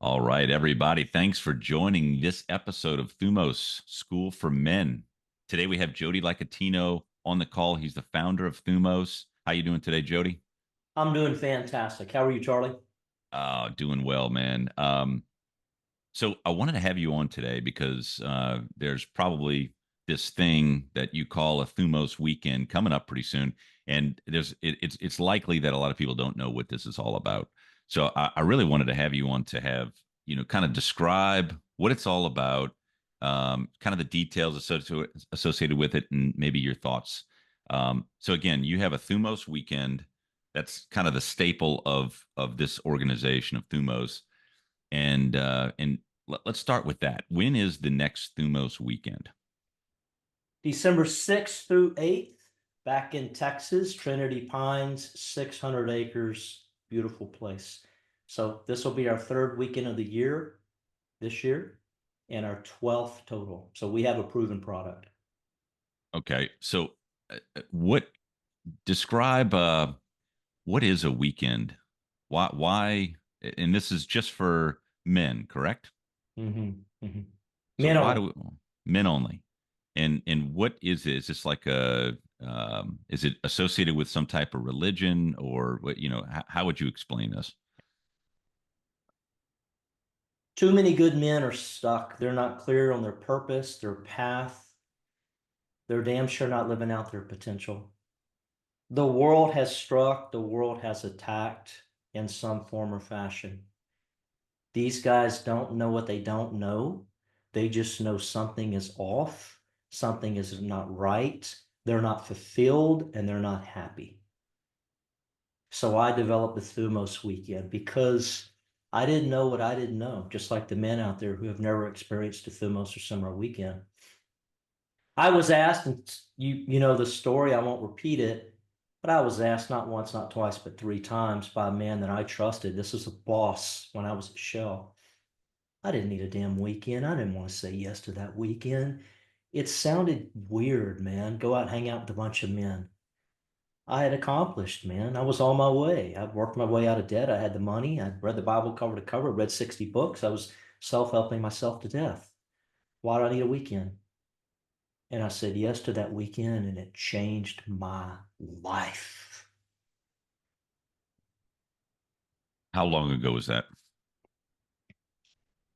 All right, everybody. Thanks for joining this episode of Thumos School for Men. Today we have Jody Licatino on the call. He's the founder of Thumos. How you doing today, Jody? I'm doing fantastic. How are you, Charlie? Doing well, man. So I wanted to have you on today because there's probably this thing that you call a Thumos weekend coming up pretty soon, and it's likely that a lot of people don't know what this is all about. So I really wanted to have you on to have kind of describe what it's all about, kind of the details associated with it, and maybe your thoughts. So again, you have a Thumos weekend. That's kind of the staple of this organization of Thumos, and let's start with that. When is the next Thumos weekend? December 6th through 8th, back in Texas, Trinity Pines, 600 acres, beautiful place. So this will be our third weekend of the year this year and our 12th total. So we have a proven product. Okay, so what describe what is a weekend? Why? And this is just for men, correct? Mm-hmm. So Men why only. do we, men only? And what is it? Is this like a is it associated with some type of religion or what? How would you explain this? Too many good men are stuck. They're not clear on their purpose, their path. They're damn sure not living out their potential. The world has struck, the world has attacked in some form or fashion. These guys don't know what they don't know. They just know something is off, something is not right. They're not fulfilled and they're not happy. So I developed the Thumos weekend because I didn't know what I didn't know, just like the men out there who have never experienced a Thumos or summer weekend. I was asked, and you know the story, I won't repeat it, but I was asked not once, not twice, but three times by a man that I trusted. This was a boss when I was at Shell. I didn't need a damn weekend. I didn't want to say yes to that weekend. It sounded weird, man. Go out and hang out with a bunch of men. I had accomplished, man. I was on my way. I worked my way out of debt. I had the money. I read the Bible cover to cover, read 60 books. I was self-helping myself to death. Why do I need a weekend? And I said yes to that weekend, and it changed my life. How long ago was that?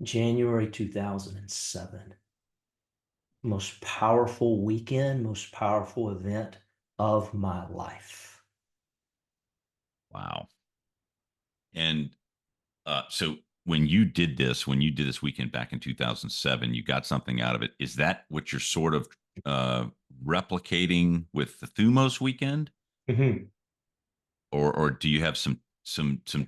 January 2007. Most powerful weekend, most powerful event of my life. Wow. And so when you did this weekend back in 2007, you got something out of it. Is that what you're sort of uh, replicating with the Thumos weekend, Mhm. or do you have some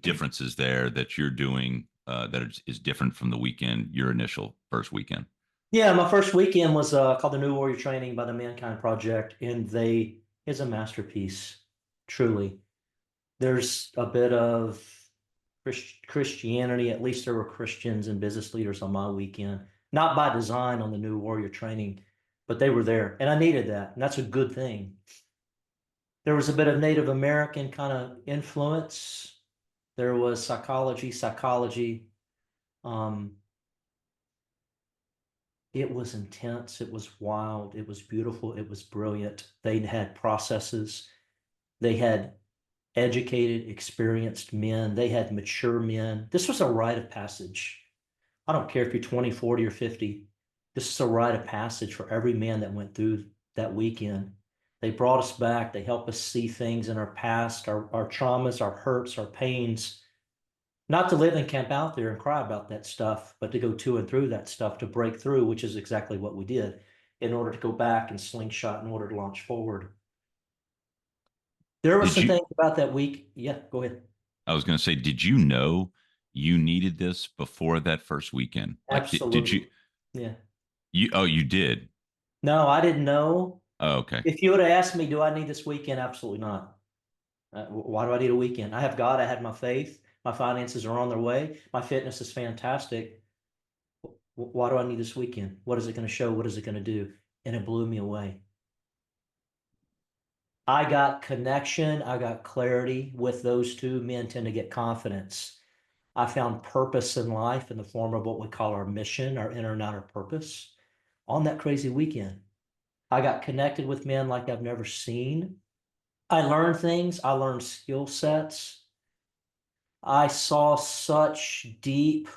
differences there that you're doing that is different from the weekend, your initial first weekend? Yeah, my first weekend was called the New Warrior Training by the Mankind Project, and they is a masterpiece, truly. There's a bit of Christianity, at least there were Christians and business leaders on my weekend, not by design on the New Warrior Training, but they were there, and I needed that, and that's a good thing. There was a bit of Native American kind of influence. There was psychology. Um, it was intense. It was wild. It was beautiful. It was brilliant. They had processes. They had educated, experienced men. They had mature men. This was a rite of passage. I don't care if you're 20, 40, or 50. This is a rite of passage for every man that went through that weekend. They brought us back. They helped us see things in our past, our traumas, our hurts, our pains. Not to live and camp out there and cry about that stuff, but to go to and through that stuff to break through, which is exactly what we did in order to go back and slingshot in order to launch forward. There were Did some you? things about that week. Yeah, go ahead. I was going to say, did you know you needed this before that first weekend? Like, did you? Absolutely. Yeah. You did. No, I didn't know. Oh, okay. If you would have asked me, do I need this weekend? Absolutely not. Why do I need a weekend? I have God. I had my faith. My finances are on their way. My fitness is fantastic. Why do I need this weekend? What is it going to show? What is it going to do? And it blew me away. I got connection. I got clarity with those two. Men tend to get confidence. I found purpose in life in the form of what we call our mission, our inner and outer purpose on that crazy weekend. I got connected with men like I've never seen. I learned things, I learned skill sets. I saw such deep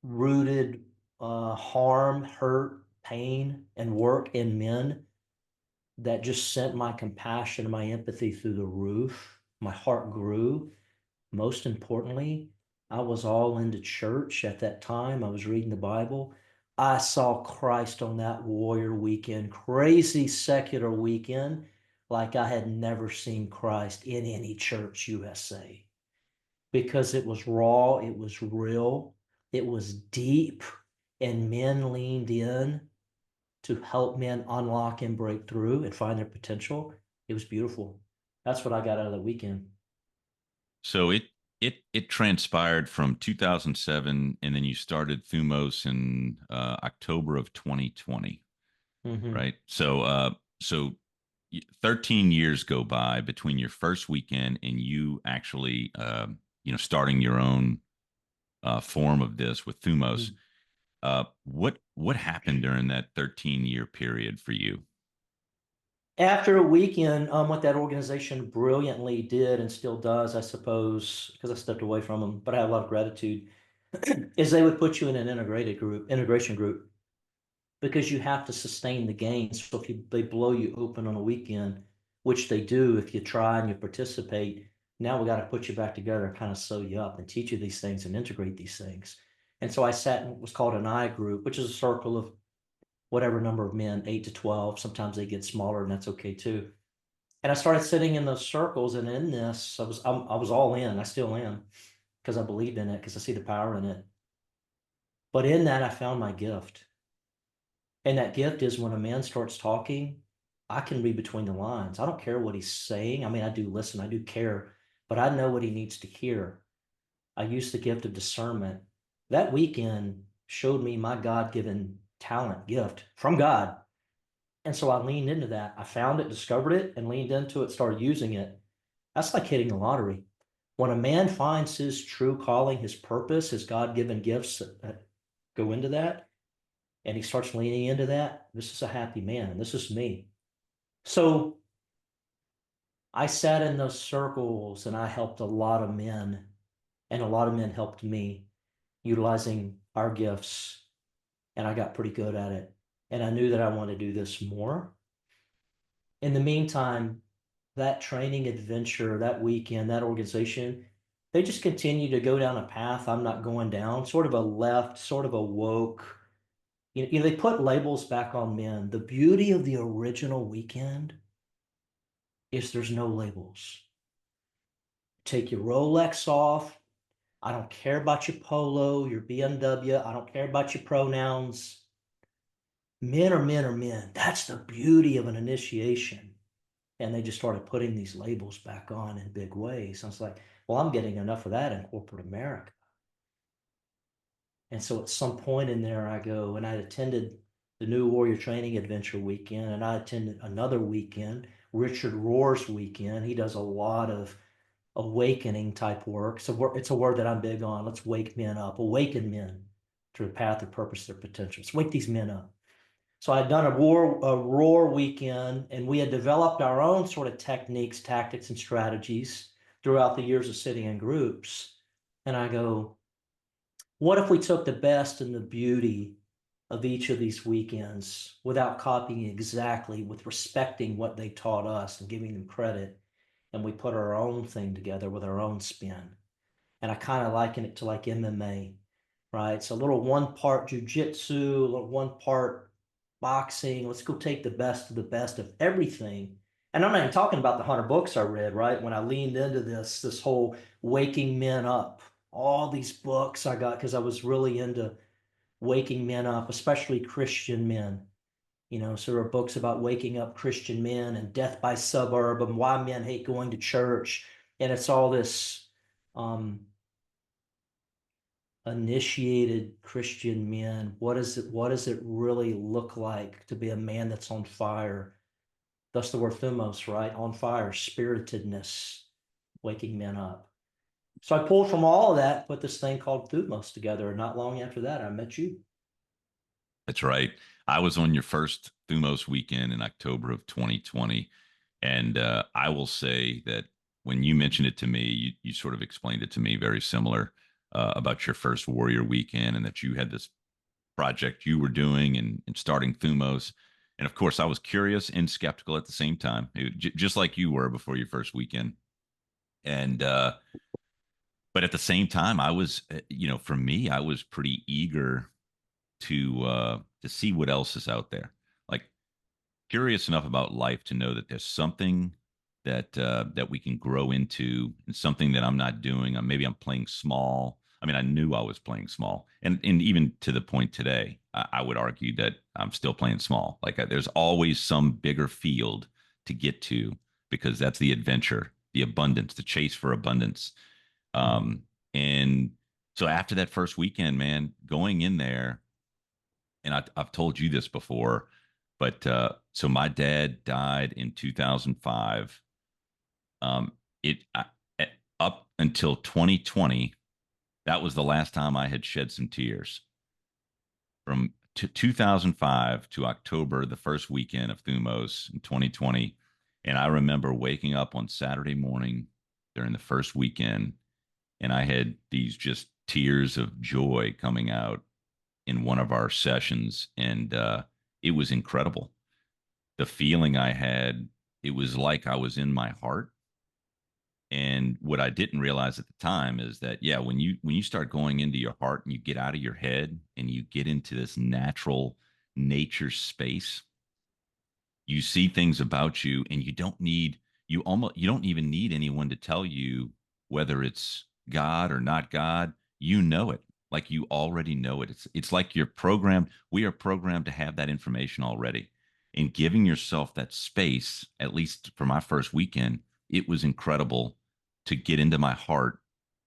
rooted harm, hurt, pain, and work in men that just sent my compassion and my empathy through the roof. My heart grew. Most importantly, I was all into church at that time. I was reading the Bible. I saw Christ on that warrior weekend, crazy secular weekend, like I had never seen Christ in any church USA because it was raw, it was real, it was deep, and men leaned in to help men unlock and break through and find their potential. It was beautiful. That's what I got out of the weekend. So it transpired from 2007, and then you started Thumos in October of 2020, Hmm. right? So 13 years go by between your first weekend and you actually starting your own form of this with Thumos. What happened during that 13-year period for you? After a weekend, what that organization brilliantly did and still does, I suppose, because I stepped away from them, but I have a lot of gratitude, is they would put you in an integration group, because you have to sustain the gains. So if they blow you open on a weekend, which they do if you try and you participate, now we got to put you back together and kind of sew you up and teach you these things and integrate these things. And so I sat in what was called an I group, which is a circle of whatever number of men, 8 to 12. Sometimes they get smaller, and that's okay too. And I started sitting in those circles, and in this, I was all in. I still am because I believed in it because I see the power in it. But in that, I found my gift. And that gift is when a man starts talking, I can read between the lines. I don't care what he's saying. I mean, I do listen, I do care, but I know what he needs to hear. I use the gift of discernment. That weekend showed me my God-given talent, gift from God. And so I leaned into that. I found it, discovered it, and leaned into it, started using it. That's like hitting the lottery. When a man finds his true calling, his purpose, his God-given gifts that go into that, and he starts leaning into that, this is a happy man, and this is me. So I sat in those circles and I helped a lot of men, and a lot of men helped me utilizing our gifts, and I got pretty good at it. And I knew that I wanted to do this more. In the meantime, that training adventure, that weekend, that organization, they just continue to go down a path I'm not going down, sort of a left, sort of a woke. They put labels back on men. The beauty of the original weekend is there's no labels. Take your Rolex off. I don't care about your polo, your BMW. I don't care about your pronouns. Men are men are men. That's the beauty of an initiation. And they just started putting these labels back on in big ways. I was like, well, I'm getting enough of that in corporate America. And so at some point in there, I go and I attended the New Warrior Training Adventure weekend, and I attended another weekend, Richard Rohr's weekend. He does a lot of awakening type work. So it's a word that I'm big on. Let's wake men up, awaken men to the path of purpose, their potential. Let's wake these men up. So I'd done a roar weekend, and we had developed our own sort of techniques, tactics, and strategies throughout the years of sitting in groups. And I go, what if we took the best and the beauty of each of these weekends without copying exactly, with respecting what they taught us and giving them credit, and we put our own thing together with our own spin? And I kind of liken it to like MMA, right? So a little one part jujitsu, a little one part boxing. Let's go take the best of the best of everything. And I'm not even talking about the 100 books I read, right? When I leaned into this whole waking men up, all these books I got because I was really into waking men up, especially Christian men. So there are books about waking up Christian men and death by suburb and why men hate going to church. And it's all this um, initiated Christian men. What does it really look like to be a man that's on fire? That's the word thumos, right? On fire, spiritedness, waking men up. So I pulled from all of that, put this thing called Thumos together. And not long after that, I met you. That's right. I was on your first Thumos weekend in October of 2020. And I will say that when you mentioned it to me, you sort of explained it to me very similar about your first Warrior weekend and that you had this project you were doing and starting Thumos. And of course, I was curious and skeptical at the same time, just like you were before your first weekend. And but at the same time, I was, for me, I was pretty eager to see what else is out there. Like curious enough about life to know that there's something that we can grow into and something that I'm not doing. Maybe I'm playing small. I mean, I knew I was playing small, and even to the point today, I would argue that I'm still playing small. Like there's always some bigger field to get to because that's the adventure, the abundance, the chase for abundance. Mhm. And so after that first weekend, man, going in there, and I've told you this before, but so my dad died in 2005. Um, it I, up until 2020, that was the last time I had shed some tears. From 2005 to October, the first weekend of Thumos in 2020, and I remember waking up on Saturday morning during the first weekend, and I had these just tears of joy coming out in one of our sessions, and it was incredible. The feeling I had, it was like I was in my heart. And what I didn't realize at the time is that, yeah, when you start going into your heart and you get out of your head and you get into this natural nature space, you see things about you and you don't even need anyone to tell you whether it's God or not God. You know it. Like you already know it. It's like you're programmed. We are programmed to have that information already. And giving yourself that space, at least for my first weekend, it was incredible to get into my heart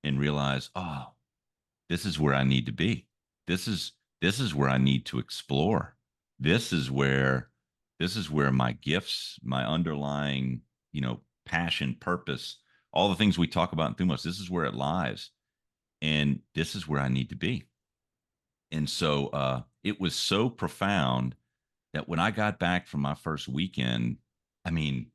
and realize, oh, this is where I need to be. This is this is where I need to explore. This is where this is where my gifts, my underlying, passion, purpose, all the things we talk about in Thumos, this is where it lies. And this is where I need to be. And so it was so profound that when I got back from my first weekend, I mean,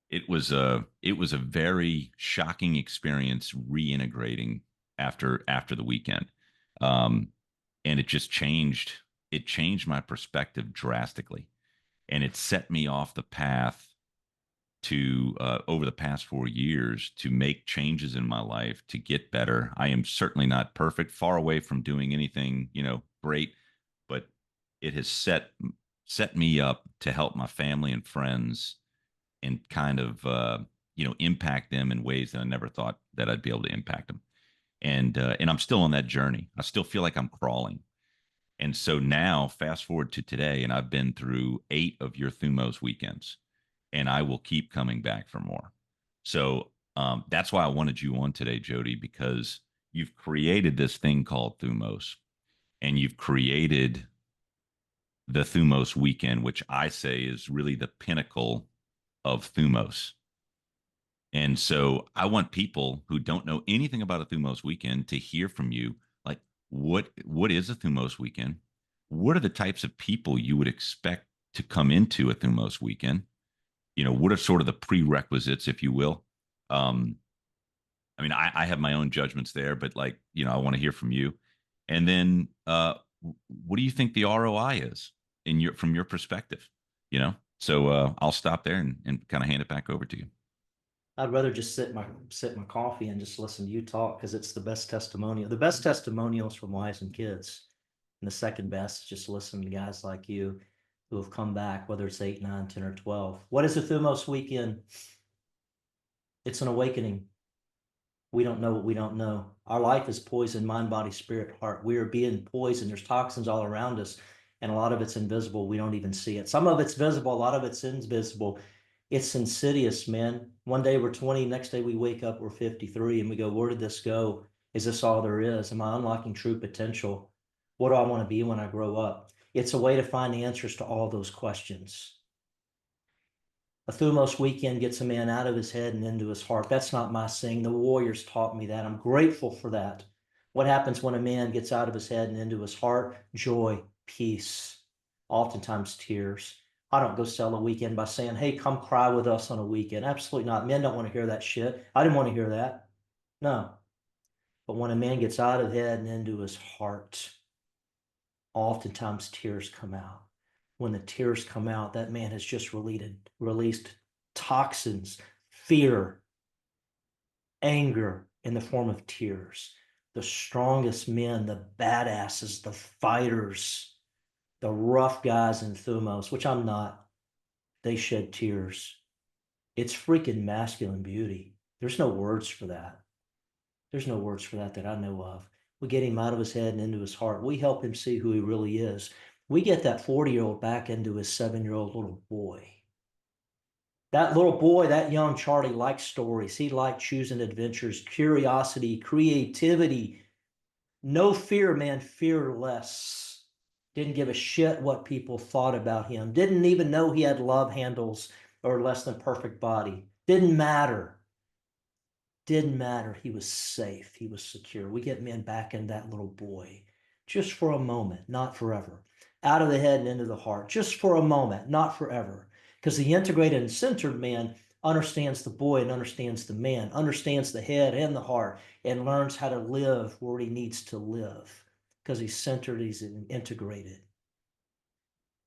it was a very shocking experience reintegrating after the weekend, um, and it changed my perspective drastically, and it set me off the path to over the past 4 years to make changes in my life to get better. I am certainly not perfect, far away from doing anything great, but it has set me up to help my family and friends and kind of impact them in ways that I never thought that I'd be able to impact them. And I'm still on that journey. I still feel like I'm crawling. And so now, fast forward to today, and I've been through 8 of your Thumos weekends, and I will keep coming back for more. So that's why I wanted you on today, Jody, because you've created this thing called Thumos, and you've created the Thumos weekend, which I say is really the pinnacle of Thumos. And so I want people who don't know anything about a Thumos weekend to hear from you. Like, what is a Thumos weekend? What are the types of people you would expect to come into a Thumos weekend? What are sort of the prerequisites, if you will? Um, I mean, I have my own judgments there, but like, I want to hear from you. And then, what do you think the ROI is from your perspective? So I'll stop there and kind of hand it back over to you. I'd rather just sit my coffee and just listen to you talk because it's the best testimonial. The best testimonials from wives and kids. And the second best is just listen to guys like you who have come back, whether it's 8, 9, 10, or 12. What is a Thumos weekend? It's an awakening. We don't know what we don't know. Our life is poison, mind, body, spirit, heart. We are being poisoned. There's toxins all around us, and a lot of it's invisible. We don't even see it. Some of it's visible, a lot of it's invisible. It's insidious, man. One day we're 20, next day we wake up, we're 53, and we go, where did this go? Is this all there is? Am I unlocking true potential? What do I want to be when I grow up? It's a way to find the answers to all those questions. A Thumos weekend gets a man out of his head and into his heart. That's not my saying. The warriors taught me that. I'm grateful for that. What happens when a man gets out of his head and into his heart? Joy, peace, oftentimes tears. I don't go sell a weekend by saying, hey, come cry with us on a weekend. Absolutely not. Men don't want to hear that shit. I didn't want to hear that. No. But when a man gets out of his head and into his heart, oftentimes tears come out. When the tears come out, that man has just released toxins, fear, anger in the form of tears. The strongest men, the badasses, the fighters, the rough guys in Thumos, which I'm not, they shed tears. It's freaking masculine beauty. There's no words for that. There's no words for that that I know of. We get him out of his head and into his heart. We help him see who he really is. We get that 40-year-old back into his 7-year-old little boy. That little boy, that young Charlie liked stories. He liked choosing adventures, curiosity, creativity. No fear, man, fearless. Didn't give a shit what people thought about him. Didn't even know he had love handles or less than perfect body. Didn't matter. Didn't matter. He was safe. He was secure. We get men back in that little boy just for a moment, not forever. Out of the head and into the heart, just for a moment, not forever. Because the integrated and centered man understands the boy and understands the man, understands the head and the heart, and learns how to live where he needs to live. Because he's centered, he's integrated.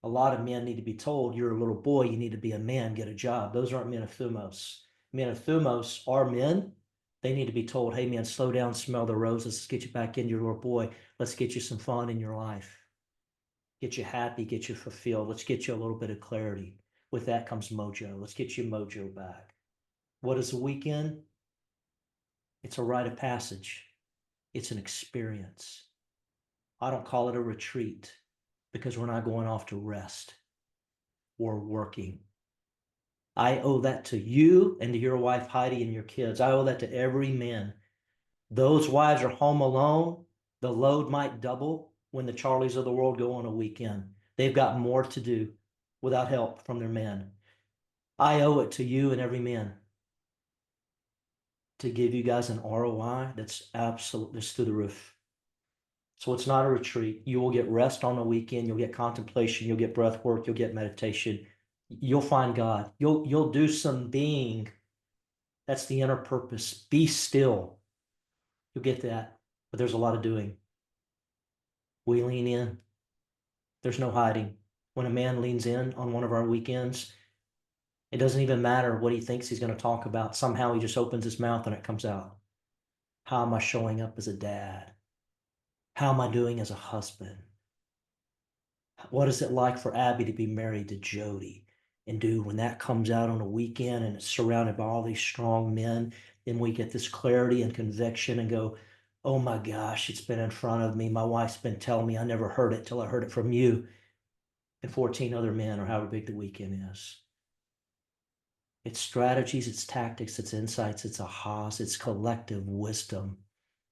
A lot of men need to be told, you're a little boy, you need to be a man, get a job. Those aren't men of Thumos. Men of Thumos are men. They need to be told, hey, man, slow down, smell the roses. Let's get you back into your little boy. Let's get you some fun in your life. Get you happy, get you fulfilled. Let's get you a little bit of clarity. With that comes mojo. Let's get you mojo back. What is a weekend? It's a rite of passage. It's an experience. I don't call it a retreat because we're not going off to rest. We're working. I owe that to you and to your wife, Heidi, and your kids. I owe that to every man. Those wives are home alone. The load might double when the Charlies of the world go on a weekend. They've got more to do without help from their men. I owe it to you and every man to give you guys an ROI that's absolutely through the roof. So it's not a retreat. You will get rest on the weekend. You'll get contemplation. You'll get breath work. You'll get meditation. You'll find God. You'll do some being. That's the inner purpose. Be still. You'll get that. But there's a lot of doing. We lean in. There's no hiding. When a man leans in on one of our weekends, it doesn't even matter what he thinks he's going to talk about. Somehow he just opens his mouth and it comes out. How am I showing up as a dad? How am I doing as a husband? What is it like for Abby to be married to Jody? And dude, when that comes out on a weekend and it's surrounded by all these strong men, then we get this clarity and conviction and go, oh my gosh, it's been in front of me. My wife's been telling me I never heard it till I heard it from you and 14 other men, or however big the weekend is. It's strategies, it's tactics, it's insights, it's ahas, it's collective wisdom.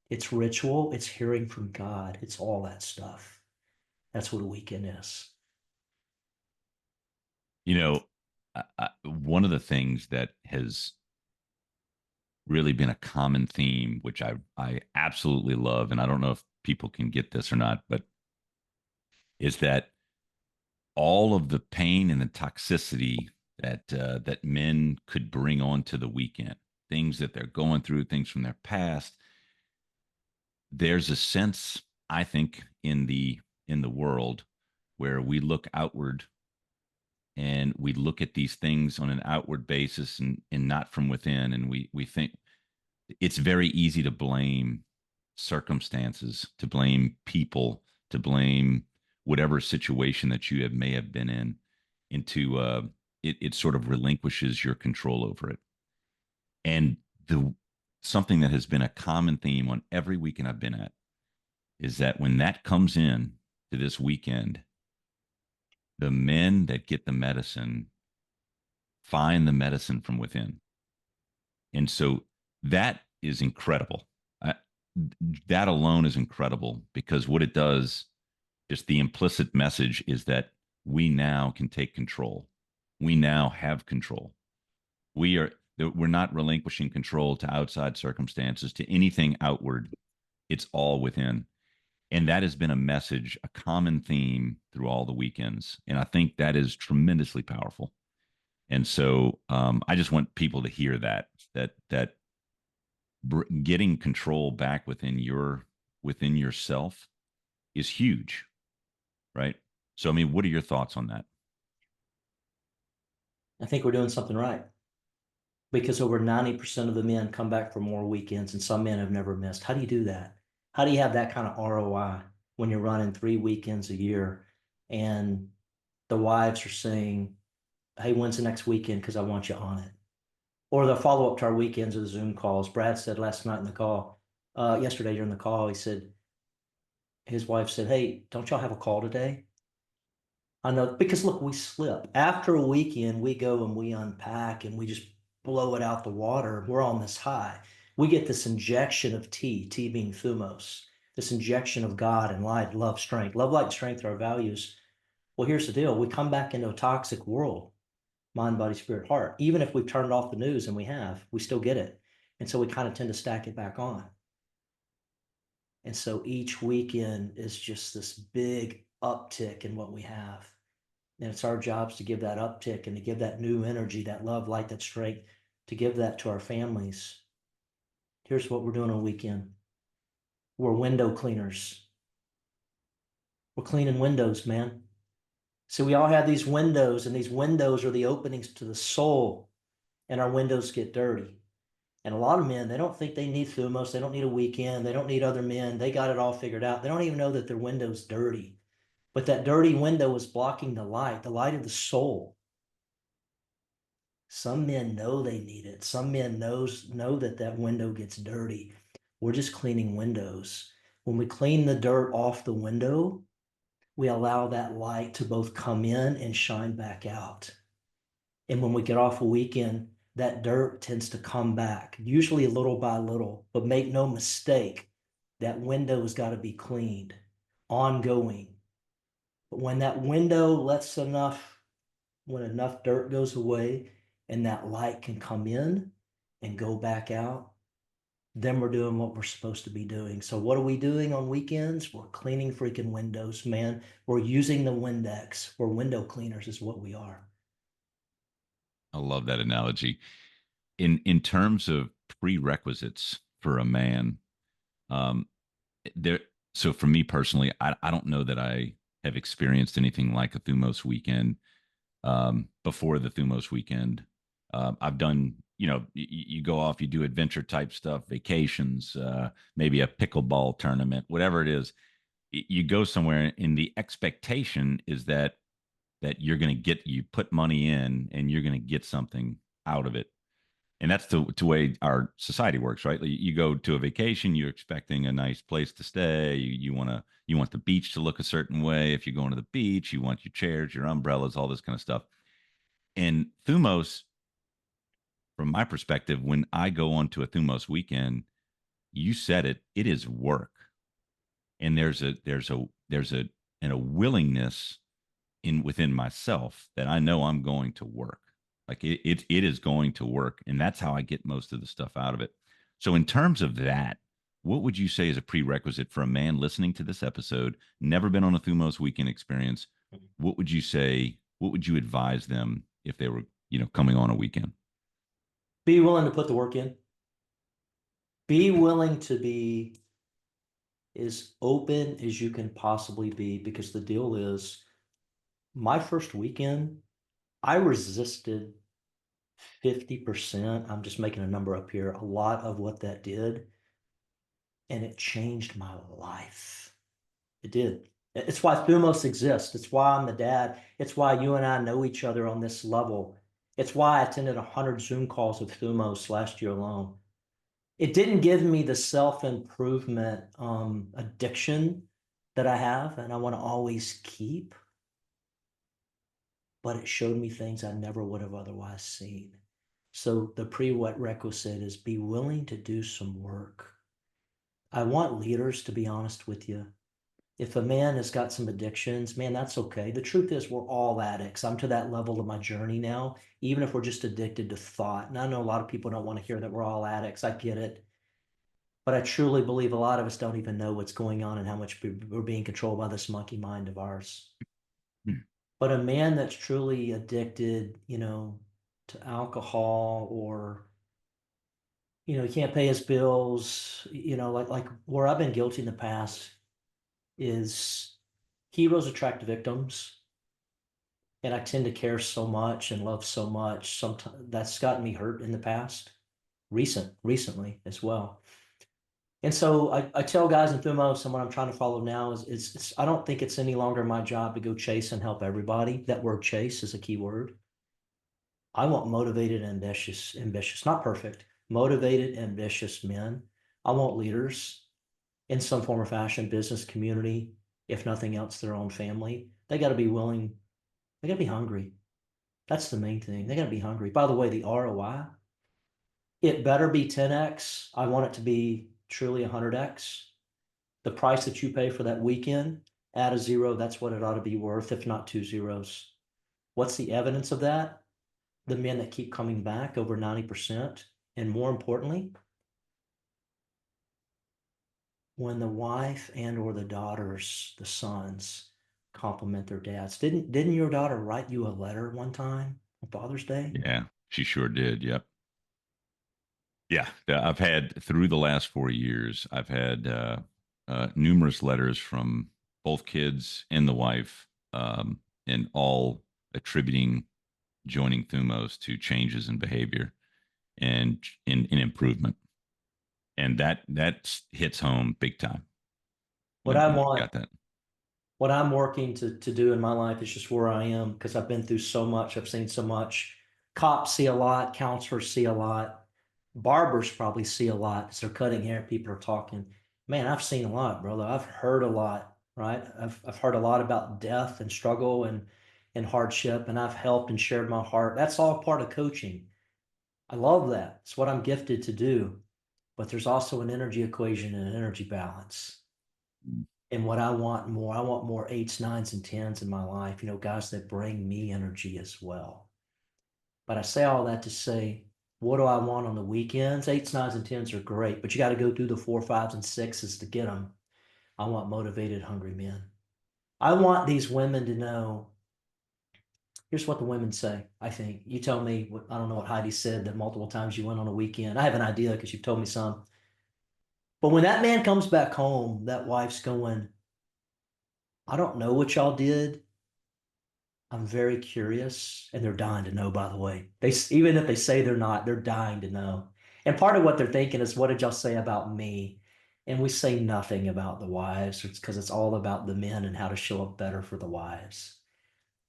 It's ritual, it's hearing from God, it's all that stuff. That's what a weekend is. You know, one of the things that has really been a common theme, which I absolutely love, and I don't know if people can get this or not, but is that all of the pain and the toxicity that men could bring onto the weekend, things that they're going through, things from their past. There's a sense, I think, in the world where we look outward and we look at these things on an outward basis and not from within, and we think it's very easy to blame circumstances, to blame people, to blame whatever situation that you may have been in, into it sort of relinquishes your control over it. And the something that has been a common theme on every weekend I've been at is that when that comes in to this weekend, the men that get the medicine find the medicine from within. And so that is incredible. That alone is incredible because what it does, just the implicit message is that we now can take control. We now have control. we're not relinquishing control to outside circumstances, to anything outward. It's all within. And that has been a message, a common theme through all the weekends. And I think that is tremendously powerful. And so I just want people to hear that getting control back within yourself is huge, right? So I mean, what are your thoughts on that? I think we're doing something right because over 90% of the men come back for more weekends, and some men have never missed. How do you do that? How do you have that kind of ROI when you're running 3 weekends a year and the wives are saying, hey, when's the next weekend? Because I want you on it. Or the follow up to our weekends or the Zoom calls. Brad said last night in the call, yesterday during the call, he said, his wife said, hey, don't y'all have a call today? I know because look, we slip. After a weekend, we go and we unpack and we just blow it out the water. We're on this high. We get this injection of T being Thumos, this injection of God and light, love, strength. Love, light, and strength are our values. Well, here's the deal. We come back into a toxic world, mind, body, spirit, heart. Even if we've turned off the news and we have, we still get it. And so we kind of tend to stack it back on. And so each weekend is just this big uptick in what we have. And it's our jobs to give that uptick and to give that new energy, that love, light, that strength, to give that to our families. Here's what we're doing on weekend. We're window cleaners. We're cleaning windows, man. So we all have these windows, and these windows are the openings to the soul, and our windows get dirty. And a lot of men, they don't think they need Thumos. They don't need a weekend. They don't need other men. They got it all figured out. They don't even know that their window's dirty. But that dirty window is blocking the light of the soul. Some men know they need it. Some men know that that window gets dirty. We're just cleaning windows. When we clean the dirt off the window, we allow that light to both come in and shine back out. And when we get off a weekend, that dirt tends to come back, usually little by little. But make no mistake, that window has got to be cleaned, ongoing. But when that window lets enough, when enough dirt goes away and that light can come in and go back out, then we're doing what we're supposed to be doing. So what are we doing on weekends? We're cleaning freaking windows, man. We're using the Windex. We're window cleaners is what we are. I love that analogy. In terms of prerequisites for a man, um, there. So for me personally, I don't know that I have experienced anything like a Thumos weekend before the Thumos weekend. I've done, you go off, you do adventure type stuff, vacations, maybe a pickleball tournament, whatever it is. You go somewhere, and the expectation is that you're going to you put money in, and you're going to get something out of it. And that's the way our society works, right? You go to a vacation, you're expecting a nice place to stay. You want the beach to look a certain way. If you're going to the beach, you want your chairs, your umbrellas, all this kind of stuff. And Thumos, from my perspective, when I go onto a Thumos weekend, you said it, it is work. And there's a willingness in within myself that I know I'm going to work. Like it is going to work. And that's how I get most of the stuff out of it. So in terms of that, what would you say is a prerequisite for a man listening to this episode, never been on a Thumos weekend experience? What would you say? What would you advise them if they were, coming on a weekend? Be willing to put the work in. Be willing to be as open as you can possibly be because the deal is my first weekend, I resisted 50%. I'm just making a number up here, a lot of what that did. And it changed my life. It did. It's why Thumos exists. It's why I'm the dad. It's why you and I know each other on this level. It's why I attended 100 Zoom calls with Thumos last year alone. It didn't give me the self-improvement addiction that I have and I want to always keep, but it showed me things I never would have otherwise seen. So the prerequisite is be willing to do some work. I want leaders, to be honest with you. If a man has got some addictions, man, that's okay. The truth is, we're all addicts. I'm to that level of my journey now, even if we're just addicted to thought. And I know a lot of people don't want to hear that we're all addicts. I get it. But I truly believe a lot of us don't even know what's going on and how much we're being controlled by this monkey mind of ours. Hmm. But a man that's truly addicted, to alcohol or, he can't pay his bills, like where I've been guilty in the past is heroes attract victims. And I tend to care so much and love so much. Sometimes that's gotten me hurt in the past, recently as well. And so I tell guys in Thumos and what I'm trying to follow now is I don't think it's any longer my job to go chase and help everybody. That word chase is a key word. I want motivated, ambitious, not perfect, motivated, ambitious men. I want leaders in some form or fashion, business community, if nothing else, their own family. They got to be willing, they got to be hungry. That's the main thing. They got to be hungry. By the way, the ROI, it better be 10x. I want it to be truly 100x. The price that you pay for that weekend, add a zero, that's what it ought to be worth, if not two zeros. What's the evidence of that? The men that keep coming back over 90%. And more importantly, when the wife and or the daughters, the sons, compliment their dads. Didn't your daughter write you a letter one time on Father's Day? Yeah, she sure did. Yep. Yeah, I've had through the last 4 years, I've had numerous letters from both kids and the wife, and all attributing joining Thumos to changes in behavior and in improvement, and that hits home big time What when I you want got that. what I'm working to do in my life is just where I am because I've been through so much. I've seen so much. Cops see a lot, counselors see a lot, barbers probably see a lot as they're cutting hair. People are talking. Man, I've seen a lot, brother. I've heard a lot, right? I've heard a lot about death and struggle and hardship, and I've helped and shared my heart. That's all part of coaching. I love that. It's what I'm gifted to do. But there's also an energy equation and an energy balance. And what I want more eights, nines, and tens in my life, guys that bring me energy as well. But I say all that to say, what do I want on the weekends? Eights, nines, and tens are great, but you got to go through the four, fives, and sixes to get them. I want motivated, hungry men. I want these women to know. Here's what the women say. I think you tell me. I don't know what Heidi said that multiple times you went on a weekend. I have an idea because you've told me some. But when that man comes back home, that wife's going, I don't know what y'all did. I'm very curious, and they're dying to know, by the way. Even if they say they're not, they're dying to know. And part of what they're thinking is, what did y'all say about me? And we say nothing about the wives. It's because it's all about the men and how to show up better for the wives.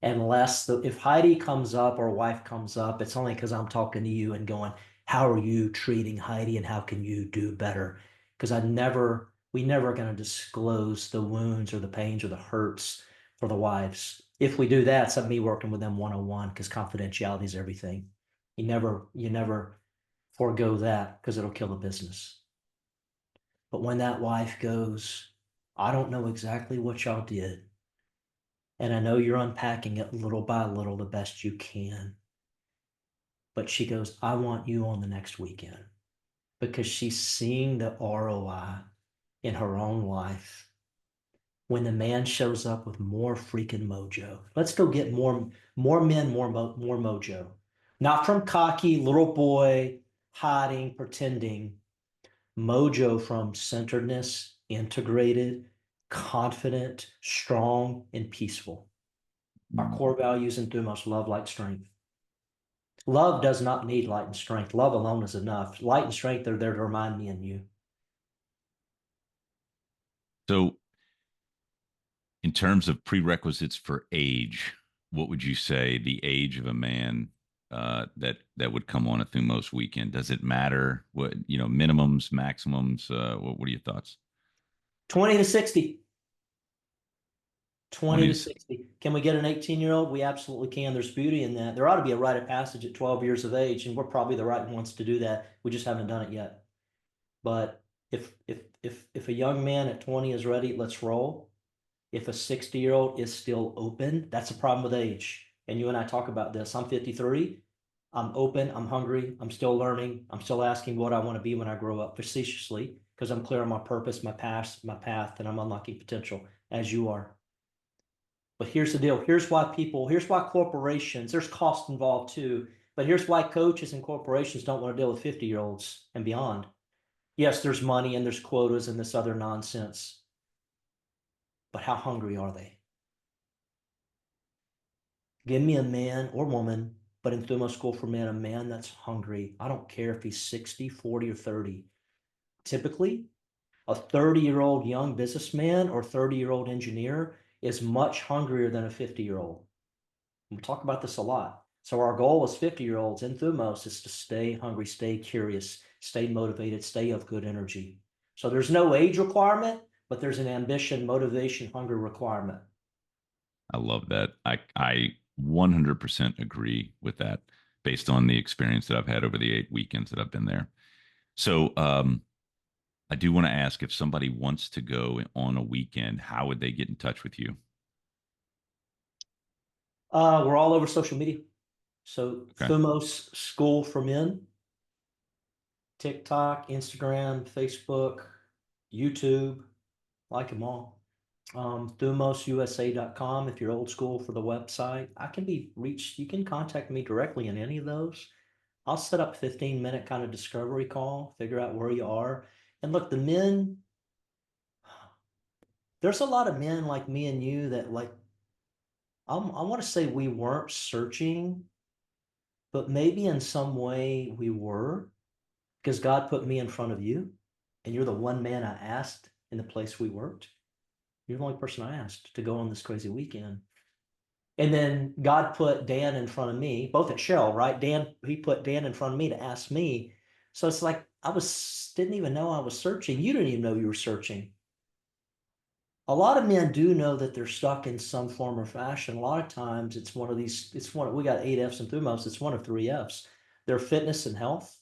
Unless if Heidi comes up or wife comes up, it's only because I'm talking to you and going, how are you treating Heidi and how can you do better? Because we never going to disclose the wounds or the pains or the hurts for the wives. If we do that, it's me working with them one-on-one because confidentiality is everything. You never forego that because it'll kill the business. But when that wife goes, I don't know exactly what y'all did. And I know you're unpacking it little by little the best you can. But she goes, I want you on the next weekend because she's seeing the ROI in her own life when the man shows up with more freaking mojo. Let's go get more men, more mojo. Not from cocky little boy hiding, pretending. Mojo from centeredness, integrated, confident, strong, and peaceful. Our core values in Thumos: love, light, strength. Love does not need light and strength. Love alone is enough. Light and strength are there to remind me and you. So, in terms of prerequisites for age, what would you say the age of a man that would come on a Thumos weekend? Does it matter? What minimums, maximums? What are your thoughts? 20 to 60. 20 20 to to 60. Can we get an 18-year-old? We absolutely can. There's beauty in that. There ought to be a rite of passage at 12 years of age, and we're probably the right ones to do that. We just haven't done it yet. But if a young man at 20 is ready, let's roll. If a 60-year-old is still open, that's a problem with age. And you and I talk about this. I'm 53. I'm open. I'm hungry. I'm still learning. I'm still asking what I want to be when I grow up facetiously because I'm clear on my purpose, my past, my path, and I'm unlocking potential as you are. But here's the deal. Here's why corporations, there's cost involved too. But here's why coaches and corporations don't want to deal with 50-year-olds and beyond. Yes, there's money and there's quotas and this other nonsense. But how hungry are they? Give me a man or woman, but in Thumos School for Men, a man that's hungry. I don't care if he's 60, 40, or 30. Typically, a 30-year-old young businessman or 30-year-old engineer is much hungrier than a 50-year-old. We talk about this a lot. So our goal as 50-year-olds in Thumos is to stay hungry, stay curious, stay motivated, stay of good energy. So there's no age requirement, but there's an ambition, motivation, hunger requirement. I love that. I 100% agree with that based on the experience that I've had over the 8 weekends that I've been there. So I do want to ask if somebody wants to go on a weekend, how would they get in touch with you? We're all over social media. So Okay. Thumos School for Men, TikTok, Instagram, Facebook, YouTube, like them all. ThumosUSA.com if you're old school for the website. I can be reached. You can contact me directly in any of those. I'll set up 15-minute kind of discovery call, figure out where you are. And look, the men, there's a lot of men like me and you that like, I want to say we weren't searching, but maybe in some way we were because God put me in front of you and you're the one man I asked in the place we worked. You're the only person I asked to go on this crazy weekend. And then God put Dan in front of me, both at Shell, right? He put Dan in front of me to ask me. So it's like didn't even know I was searching. You didn't even know you were searching. A lot of men do know that they're stuck in some form or fashion. A lot of times we got 8 F's in Thumos. It's one of 3 F's. Their fitness and health.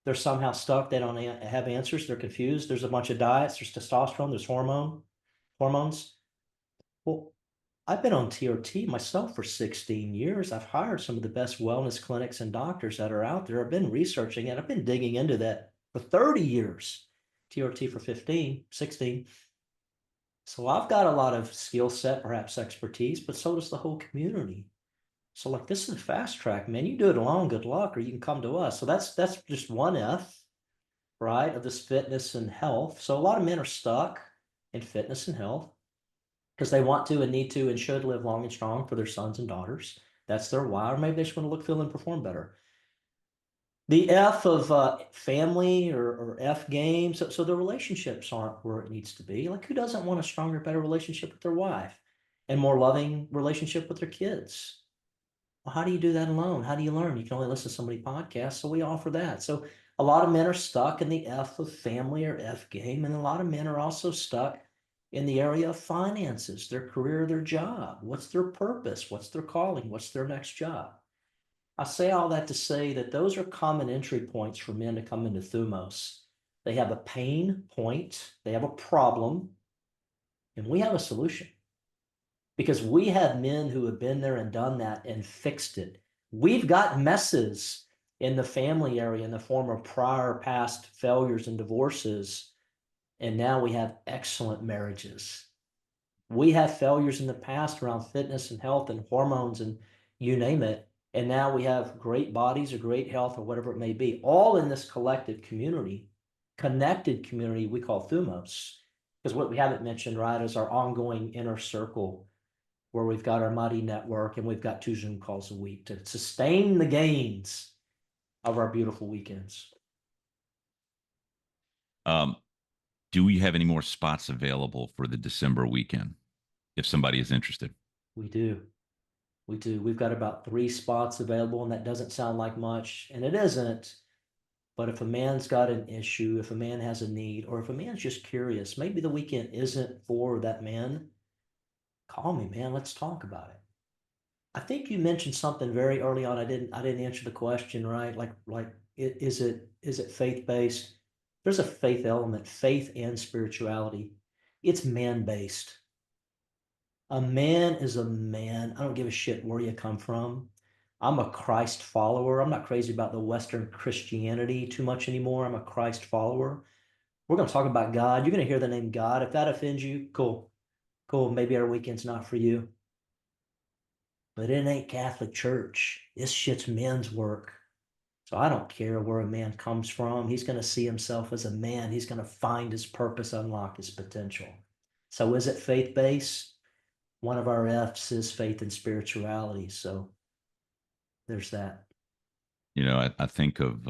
They're somehow stuck. They don't have answers. They're confused. There's a bunch of diets. There's testosterone. There's hormones. Well, I've been on TRT myself for 16 years. I've hired some of the best wellness clinics and doctors that are out there. I've been researching it. I've been digging into that for 30 years. TRT for 15, 16. So I've got a lot of skill set, perhaps expertise, but so does the whole community. So like this is a fast track, man. You do it alone, good luck, or you can come to us. So that's just 1 F, right, of this fitness and health. So a lot of men are stuck in fitness and health because they want to and need to and should live long and strong for their sons and daughters. That's their why, or maybe they just want to look, feel, and perform better. The F of family or F game. So the relationships aren't where it needs to be. Like, who doesn't want a stronger, better relationship with their wife and more loving relationship with their kids? Well, how do you do that alone? How do you learn? You can only listen to somebody podcast. So we offer that. So a lot of men are stuck in the F of family or F game, and a lot of men are also stuck in the area of finances, their career, their job. What's their purpose? What's their calling? What's their next job? I say all that to say that those are common entry points for men to come into Thumos. They have a pain point, they have a problem, and we have a solution because we have men who have been there and done that and fixed it. We've got messes in the family area in the form of prior past failures and divorces, and now we have excellent marriages. We have failures in the past around fitness and health and hormones and you name it. And now we have great bodies or great health or whatever it may be, all in this collective community, connected community we call Thumos. Because what we haven't mentioned, right, is our ongoing inner circle where we've got our mighty network and we've got 2 Zoom calls a week to sustain the gains of our beautiful weekends. Um, do we have any more spots available for the December weekend if somebody is interested? We do. We do. We've got about 3 spots available, and that doesn't sound like much, and it isn't. But if a man's got an issue, if a man has a need, or if a man's just curious, maybe the weekend isn't for that man, call me, man. Let's talk about it. I think you mentioned something very early on. I didn't answer the question, right? Is it faith based? There's a faith element, faith and spirituality. It's man based. A man is a man. I don't give a shit where you come from. I'm a Christ follower. I'm not crazy about the Western Christianity too much anymore. I'm a Christ follower. We're going to talk about God. You're going to hear the name God. If that offends you, cool. Cool. Maybe our weekend's not for you. But it ain't Catholic Church. This shit's men's work. So I don't care where a man comes from. He's going to see himself as a man. He's going to find his purpose, unlock his potential. So is it faith-based? One of our F's is faith and spirituality. So there's that. I think of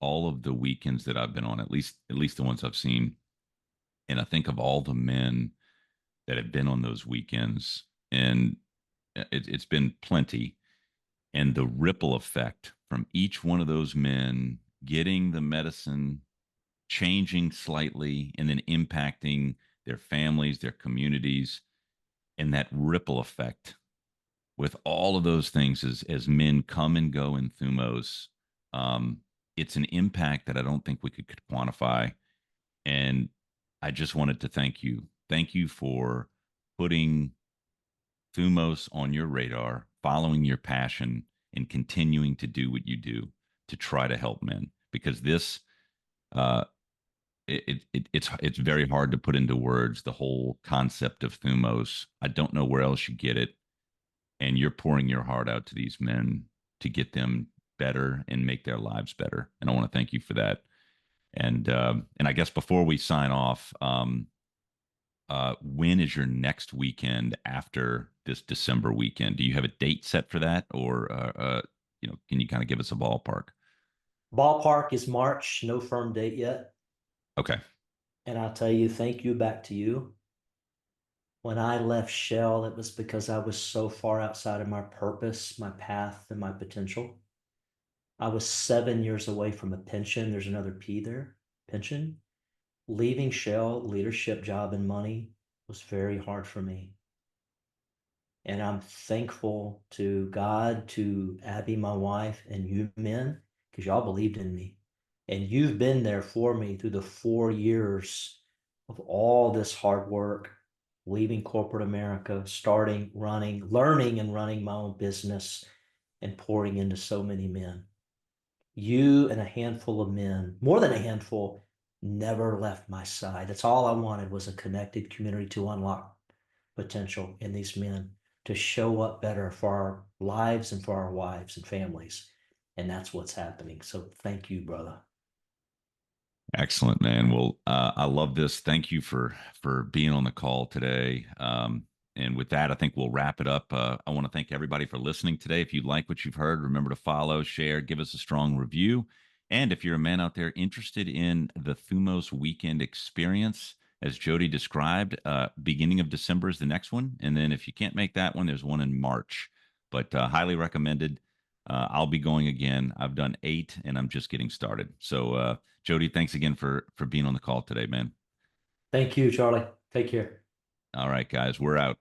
all of the weekends that I've been on, at least the ones I've seen, and I think of all the men that have been on those weekends, and it's been plenty. And the ripple effect from each one of those men getting the medicine, changing slightly, and then impacting their families, their communities, and that ripple effect with all of those things as men come and go in Thumos, um, it's an impact that I don't think we could quantify. And I just wanted to thank you. Thank you for putting Thumos on your radar, following your passion, and continuing to do what you do to try to help men. Because this, uh, it's very hard to put into words the whole concept of Thumos. I don't know where else you get it, and you're pouring your heart out to these men to get them better and make their lives better. And I want to thank you for that. And I guess before we sign off, when is your next weekend after this December weekend? Do you have a date set for that, or can you kind of give us a ballpark? Ballpark is March, no firm date yet. Okay. And I'll tell you, thank you back to you. When I left Shell, it was because I was so far outside of my purpose, my path, and my potential. I was 7 years away from a pension. There's another P there, pension. Leaving Shell, leadership, job, and money was very hard for me. And I'm thankful to God, to Abby, my wife, and you men, because y'all believed in me. And you've been there for me through the 4 years of all this hard work, leaving corporate America, starting, running, learning, and running my own business, and pouring into so many men. You and a handful of men, more than a handful, never left my side. That's all I wanted was a connected community to unlock potential in these men to show up better for our lives and for our wives and families. And that's what's happening. So thank you, brother. Excellent, man. Well, I love this. Thank you for being on the call today. And with that, I think we'll wrap it up. I want to thank everybody for listening today. If you like what you've heard, remember to follow, share, give us a strong review. And if you're a man out there interested in the Thumos Weekend Experience, as Jody described, beginning of December is the next one. And then if you can't make that one, there's one in March. But highly recommended. I'll be going again. I've done 8, and I'm just getting started. So, Jody, thanks again for being on the call today, man. Thank you, Charlie. Take care. All right, guys, we're out.